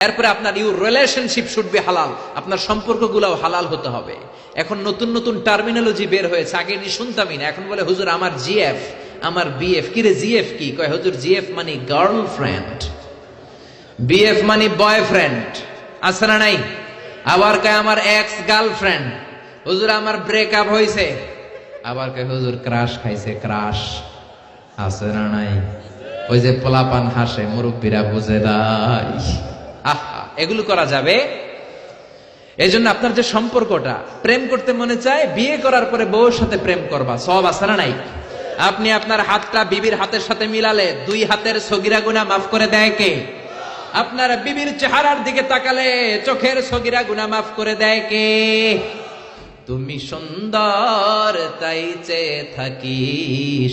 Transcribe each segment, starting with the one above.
এরপরে আপনার your relationship should be হালাল, আপনার সম্পর্কগুলোও হালাল হতে হবে। এখন নতুন নতুন টার্মিনোলজি বের হয়েছে, আগে নি শুনতামই না, এখন বলে হুজুর আমার জিএফ, আমার বিএফ। কি রে জিএফ কি? কয় হুজুর জিএফ মানে গার্লফ্রেন্ড, বিএফ মানে বয়ফ্রেন্ড, আছে না নাই? আবার কয় আমার এক্স গার্লফ্রেন্ড। হুজুর আমার ব্রেকআপ হয়েছে। আবার কয় হুজুর ক্রাশ খাইছে, ক্রাশ, আছে না নাই? ওই যে পোলাপান হাসে, মুরব্বীরা বুঝে নাই। আহা, এগুলো করা যাবে? এই জন্য আপনার যে সম্পর্কটা, প্রেম করতে মনে চায়, বিয়ে করার পরে বউর সাথে প্রেম করবা, সব আছে না নাই? আপনি আপনার হাতটা বিবির হাতের সাথে মিলালে 2 হাতের সগীরা গুনাহ মাফ করে দেয় কে? আপনার বিবির চেহারার দিকে তাকালে চোখের সগীরা গুনাহ মাফ করে দেয় কে? তুমি সুন্দর তাই চেয়ে থাকি,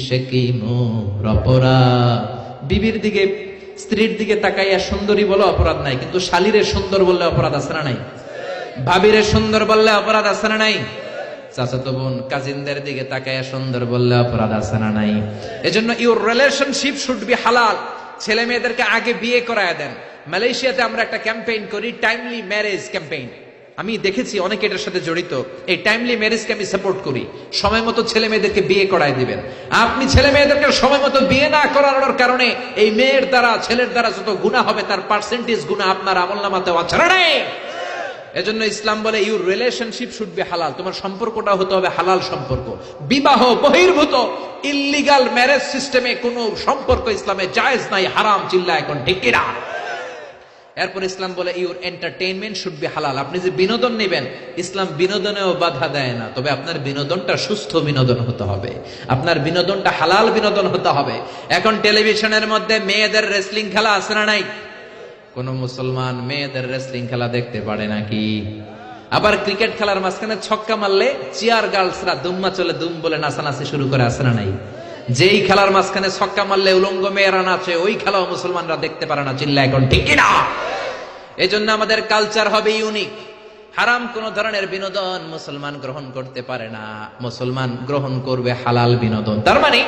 সে কি মোর অপরাধ? বিবির দিকে, স্ত্রীর দিকে তাকাইয়া সুন্দরী বলে অপরাধ নাই, কিন্তু শালীরে সুন্দর বললে অপরাধ আছে না নাই? ভাবিরে সুন্দর বললে অপরাধ আছে না নাই? চাচাতো বোন, কাজিনদের দিকে তাকাইয়া সুন্দর বললে অপরাধ আছে না নাই? এজন্য ইউর রিলেশনশিপ শুড বি হালাল। ছেলে মেয়েদেরকে আগে বিয়ে করায় দেন। মালয়েশিয়াতে আমরা একটা ক্যাম্পেইন করি, টাইমলি ম্যারেজ ক্যাম্পেইন। আমি দেখেছি অনেকে এটার সাথে জড়িত। এই টাইমলি ম্যারেজকে আমি সাপোর্ট করি। সময় মতো ছেলে মেয়েদেরকে বিয়ে করায় দিবেন। আপনি ছেলে মেয়েদেরকে সময় মতো বিয়ে না করানোর কারণে এই মেয়ের দ্বারা, ছেলের দ্বারা যত গুনাহ হবে তার পার্সেন্টেজ গুনাহ আপনার আমলনামাতে আছে না নাই? এজন্য ইসলাম বলে ইউর রিলেশনশিপ শুড বি হালাল। তোমার সম্পর্কটা হতে হবে হালাল সম্পর্ক। বিবাহ বহির্ভূত ইল্লিগাল ম্যারেজ সিস্টেমে কোনো সম্পর্ক ইসলামে জায়েজ নাই, হারাম। চিল্লা এখন ঠিক কিনা? এরপর ইসলাম বলে ইউর এন্টারটেইনমেন্ট শুড বি হালাল। আপনি যে বিনোদন নেবেন, ইসলাম বিনোদনেও বাধা দেয় না, তবে আপনার বিনোদনটা সুস্থ বিনোদন হতে হবে, আপনার বিনোদনটা হালাল বিনোদন হতে হবে। এখন টেলিভিশনের মধ্যে মেয়েদের রেসলিং খেলা আছে না নাই? কোন মুসলমান মেয়েদের রেসলিং খেলা দেখতে পারে নাকি? আবার ক্রিকেট খেলার মাঝখানে ছক্কা মারলে চিয়ার গার্লসরা দুম্মা চলে দুম বলে নাচানাচি শুরু করে, আছে না নাই? যেই খেলার মাঝখানে ছক্কা মারলে উলঙ্গ মেয়েরা নাচে, ওই খেলাও মুসলমানরা দেখতে পারে না। চিল্লা এখন ঠিক কিনা? এই জন্য আমাদের কালচার হবে ইউনিক। হারাম কোন ধরনের বিনোদন মুসলমান গ্রহণ করতে পারে না। মুসলমান গ্রহণ করবে হালাল বিনোদন। তার মানে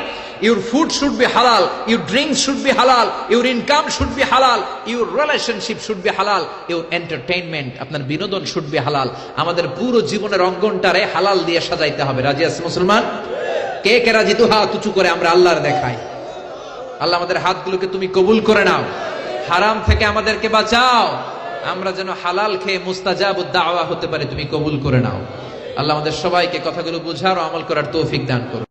ইউর ফুড শুড বি হালাল, ইউর ড্রিঙ্ক শুড বি হালাল, ইউর ইনকাম শুড বি হালাল, ইউর রিলেশনশিপ শুড বি হালাল, ইউর এন্টারটেইনমেন্ট, আপনার বিনোদন শুড বি হালাল। আমাদের পুরো জীবনের অঙ্গনটারে হালাল দিয়ে সাজাইতে হবে। রাজি আছে মুসলমান? কে কে রাজি? তো হাত উঁচু করে আমরা আল্লাহর দেখাই। আল্লাহ আমাদের হাতগুলোকে তুমি কবুল করে নাও, হারাম থেকে আমাদেরকে বাঁচাও, আমরা যেন হালাল খেয়ে মুস্তাজাবুদ দাওয়া হতে পারি, তুমি কবুল করে নাও। আল্লাহ আমাদের সবাইকে কথাগুলো বুঝার ও আমল করার তৌফিক দান করুন।